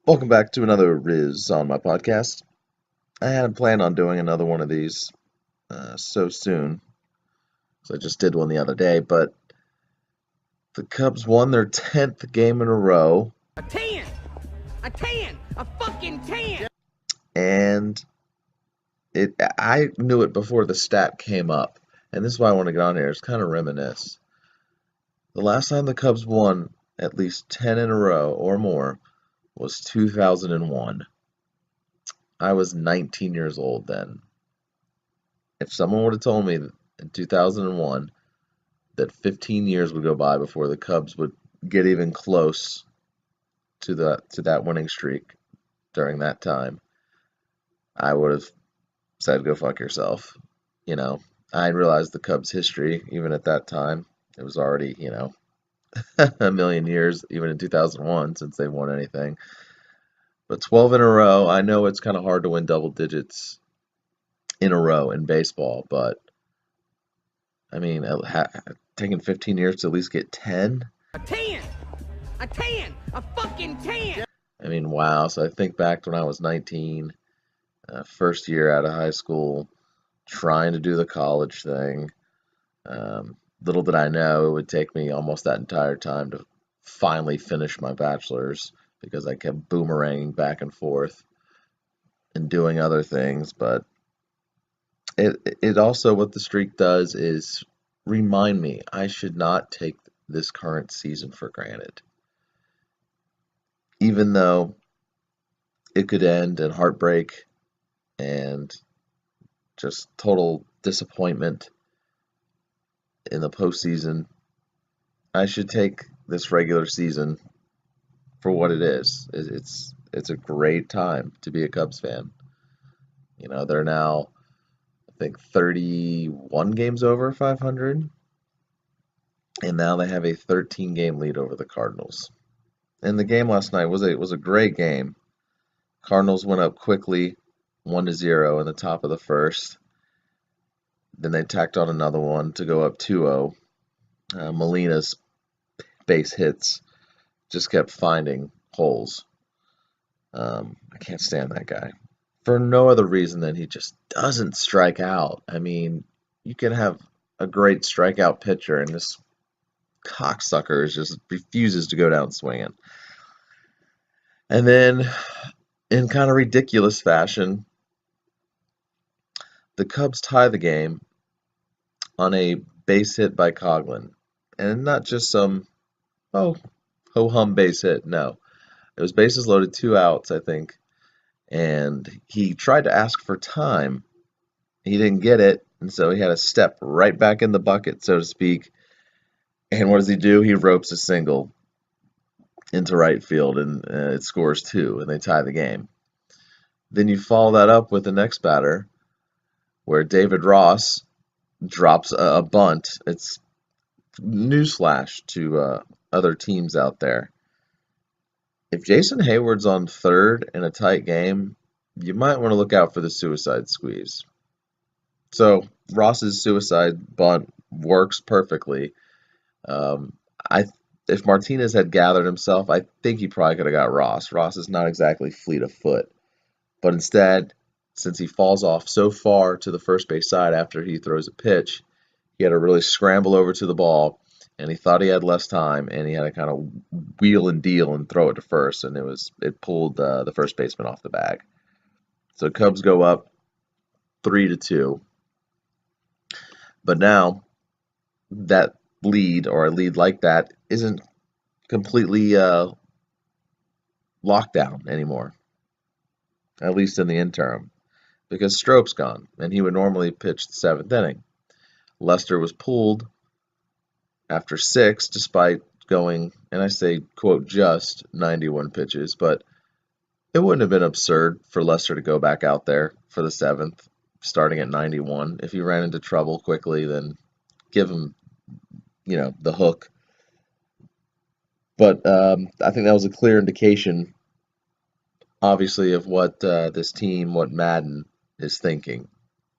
Welcome back to another Riz on my podcast. I hadn't planned on doing another one of these so soon, so I just did one the other day, but the Cubs won their 10th game in a row, A 10! A 10! A fucking 10! and I knew it before the stat came up, and this is why I want to get on here. It's kind of reminisce. The last time the Cubs won at least 10 in a row or more was 2001. I was 19 years old then. If someone would have told me in 2001 that 15 years would go by before the Cubs would get even close to that winning streak during that time, I would have said, "Go fuck yourself." You know, I realized the Cubs' history even at that time. It was already, a million years, even in 2001, since they won anything. But 12 in a row, I know it's kind of hard to win double digits in a row in baseball, but I mean, taking 15 years to at least get 10. A 10! A 10! A fucking 10! I mean, wow. So I think back to when I was 19, first year out of high school, trying to do the college thing. Little did I know it would take me almost that entire time to finally finish my bachelor's because I kept boomeranging back and forth and doing other things. But it also, what the streak does is remind me I should not take this current season for granted. Even though it could end in heartbreak and just total disappointment in the postseason, I should take this regular season for what it is. It's a great time to be a Cubs fan. They're now, I think, 31 games over 500, and now they have a 13-game lead over the Cardinals. And the game last night was a great game. Cardinals went up quickly, 1-0 in the top of the first. Then they tacked on another one to go up 2-0. Molina's base hits just kept finding holes. I can't stand that guy. For no other reason than he just doesn't strike out. I mean, you can have a great strikeout pitcher, and this cocksucker just refuses to go down swinging. And then, in kind of ridiculous fashion, the Cubs tie the game on a base hit by Coughlin. And not just some, oh, ho-hum base hit. No. It was bases loaded, 2 outs, I think. And he tried to ask for time. He didn't get it, and so he had to step right back in the bucket, so to speak. And what does he do? He ropes a single into right field, and it scores 2, and they tie the game. Then you follow that up with the next batter, where David Ross drops a bunt. It's newsflash to other teams out there. If Jason Hayward's on third in a tight game, you might want to look out for the suicide squeeze. So Ross's suicide bunt works perfectly. Um, I If Martinez had gathered himself, I think he probably could have got Ross. Ross is not exactly fleet of foot, but instead, since he falls off so far to the first base side after he throws a pitch, he had to really scramble over to the ball, and he thought he had less time, and he had to kind of wheel and deal and throw it to first, and it pulled the first baseman off the bag. So Cubs go up 3-2, but now that lead, or a lead like that, isn't completely locked down anymore, at least in the interim, because Strope's gone, and he would normally pitch the seventh inning. Lester was pulled after 6, despite going, and I say, quote, just 91 pitches, but it wouldn't have been absurd for Lester to go back out there for the 7th, starting at 91. If he ran into trouble quickly, then give him, the hook. But I think that was a clear indication, obviously, of what this team, what Madden is thinking.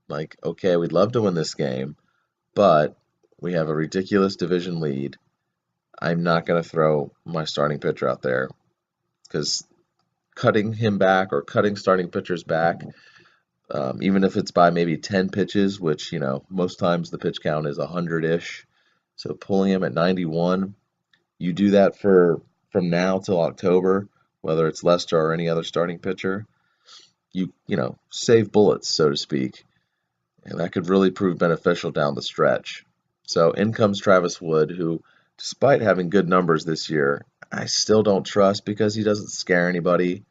Like, okay, we'd love to win this game, but we have a ridiculous division lead. I'm not going to throw my starting pitcher out there because cutting him back or cutting starting pitchers back, even if it's by maybe 10 pitches, which, most times the pitch count is 100-ish. So pulling him at 91, you do that for from now till October, whether it's Lester or any other starting pitcher, save bullets, so to speak. And that could really prove beneficial down the stretch. So in comes Travis Wood, who, despite having good numbers this year, I still don't trust because he doesn't scare anybody.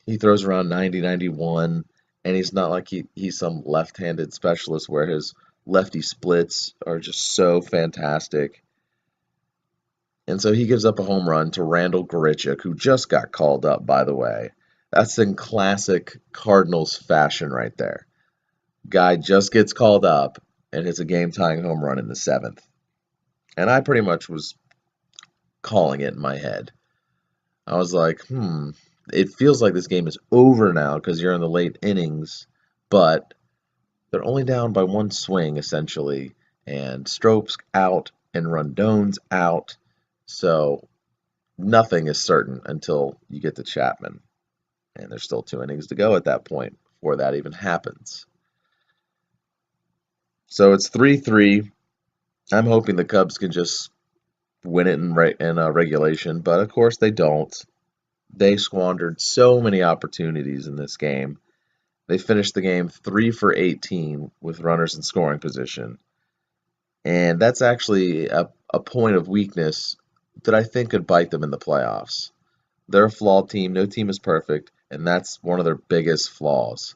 He throws around 90, 91, and he's not like he's some left-handed specialist where his lefty splits are just so fantastic. And so he gives up a home run to Randall Grichuk, who just got called up, by the way. That's in classic Cardinals fashion right there. Guy just gets called up and hits a game-tying home run in the seventh. And I pretty much was calling it in my head. I was like, it feels like this game is over now because you're in the late innings, but they're only down by one swing, essentially, and Strope's out and Rondon's out, so nothing is certain until you get to Chapman. And there's still 2 innings to go at that point before that even happens. So it's 3-3. I'm hoping the Cubs can just win it in regulation, but of course they don't. They squandered so many opportunities in this game. They finished the game 3 for 18 with runners in scoring position. And that's actually a point of weakness that I think could bite them in the playoffs. They're a flawed team. No team is perfect, and that's one of their biggest flaws.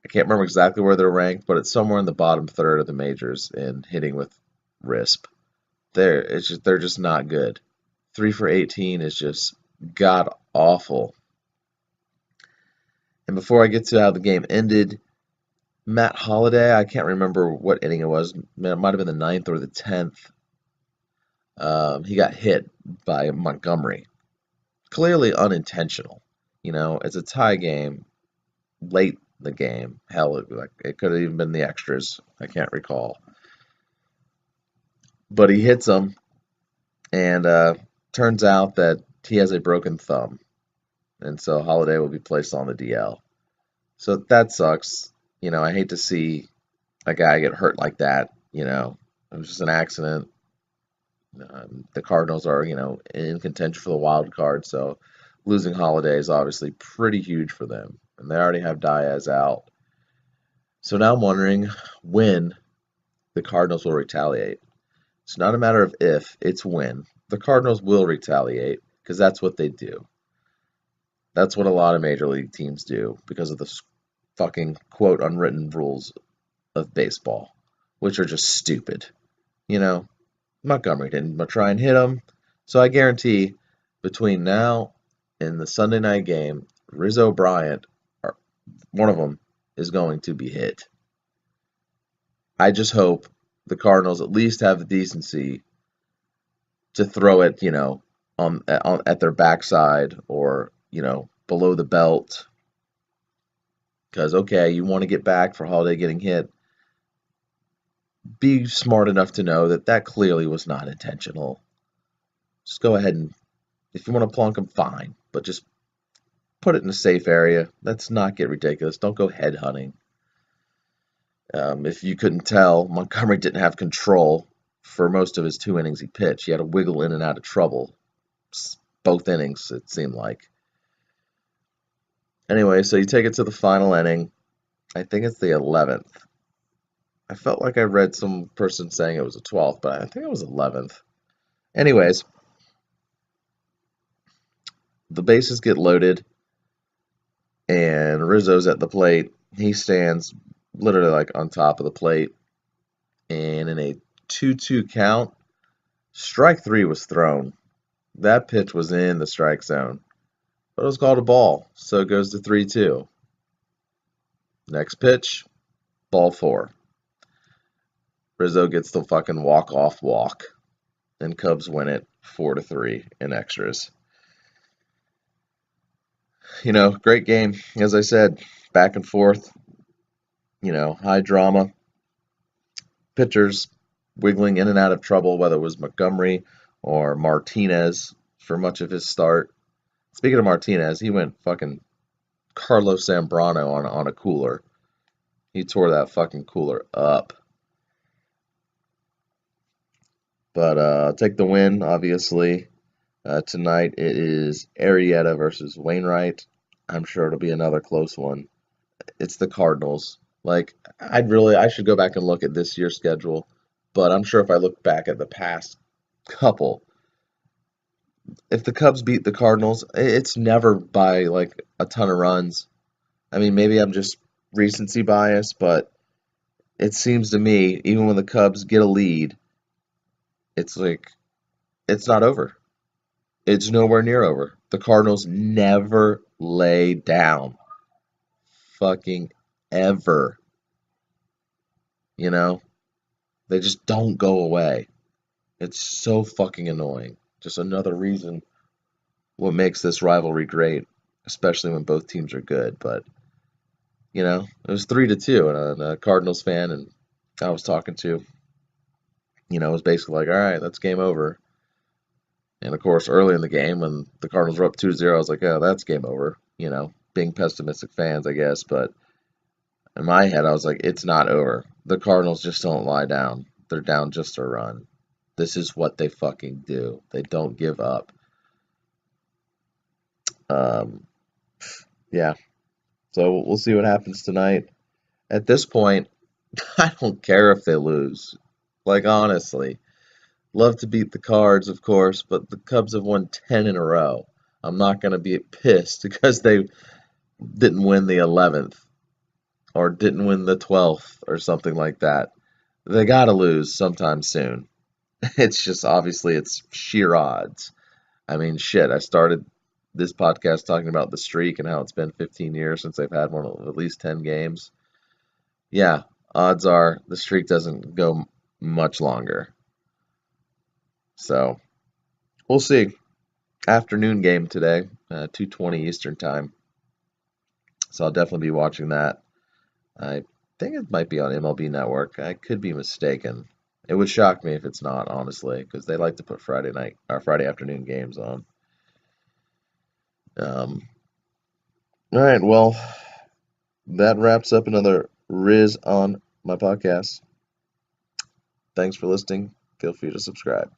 I can't remember exactly where they're ranked, but it's somewhere in the bottom third of the majors in hitting with RISP. They're just not good. 3 for 18 is just god awful. And before I get to how the game ended, Matt Holliday, I can't remember what inning it was. It might have been the ninth or the 10th. He got hit by Montgomery. Clearly unintentional. It's a tie game late in the game. Hell, it could have even been the extras. I can't recall. But he hits him, and turns out that he has a broken thumb. And so Holliday will be placed on the DL. So that sucks. I hate to see a guy get hurt like that. It was just an accident. The Cardinals are, in contention for the wild card, so losing Holiday is obviously pretty huge for them. And they already have Diaz out. So now I'm wondering when the Cardinals will retaliate. It's not a matter of if, it's when. The Cardinals will retaliate because that's what they do. That's what a lot of major league teams do because of the fucking quote unwritten rules of baseball, which are just stupid. Montgomery didn't try and hit him. So I guarantee between now and the Sunday night game, Rizzo Bryant, one of them, is going to be hit. I just hope the Cardinals at least have the decency to throw it, at their backside or, below the belt. Because, okay, you want to get back for Holiday getting hit. Be smart enough to know that that clearly was not intentional. Just go ahead and, if you want to plunk him, fine. But just put it in a safe area. Let's not get ridiculous. Don't go head hunting. If you couldn't tell, Montgomery didn't have control for most of his 2 innings he pitched. He had to wiggle in and out of trouble. Both innings, it seemed like. Anyway, so you take it to the final inning. I think it's the 11th. I felt like I read some person saying it was the 12th, but I think it was 11th. Anyways, the bases get loaded, and Rizzo's at the plate. He stands literally like on top of the plate, and in a 2-2 count, strike 3 was thrown. That pitch was in the strike zone, but it was called a ball, so it goes to 3-2. Next pitch, ball 4. Rizzo gets the fucking walk-off walk, and Cubs win it 4-3 in extras. Great game. As I said, back and forth, high drama. Pitchers wiggling in and out of trouble, whether it was Montgomery or Martinez for much of his start. Speaking of Martinez, he went fucking Carlos Zambrano on a cooler. He tore that fucking cooler up. But take the win, obviously. Tonight it is Arrieta versus Wainwright. I'm sure it'll be another close one. It's the Cardinals. Like, I should go back and look at this year's schedule, but I'm sure if I look back at the past couple, if the Cubs beat the Cardinals, it's never by like a ton of runs. I mean, maybe I'm just recency bias, but it seems to me, even when the Cubs get a lead, it's like it's not over. It's nowhere near over. The Cardinals never lay down. Fucking ever. You know? They just don't go away. It's so fucking annoying. Just another reason what makes this rivalry great, especially when both teams are good. But, it was 3-2, and a Cardinals fan and I was talking to, was basically like, all right, that's game over. And of course, early in the game, when the Cardinals were up 2-0, I was like, oh, that's game over. Being pessimistic fans, I guess. But in my head, I was like, it's not over. The Cardinals just don't lie down. They're down just a run. This is what they fucking do. They don't give up. Um, yeah. So we'll see what happens tonight. At this point, I don't care if they lose. Like, honestly. Love to beat the Cards, of course, but the Cubs have won 10 in a row. I'm not going to be pissed because they didn't win the 11th or didn't win the 12th or something like that. They got to lose sometime soon. It's just obviously it's sheer odds. I mean, shit, I started this podcast talking about the streak and how it's been 15 years since they've had one of at least 10 games. Yeah, odds are the streak doesn't go much longer. So, we'll see. Afternoon game today, 2:20 Eastern time. So I'll definitely be watching that. I think it might be on MLB Network. I could be mistaken. It would shock me if it's not, honestly, because they like to put Friday night or Friday afternoon games on. Um, all right, well, that wraps up another Riz on my podcast. Thanks for listening. Feel free to subscribe.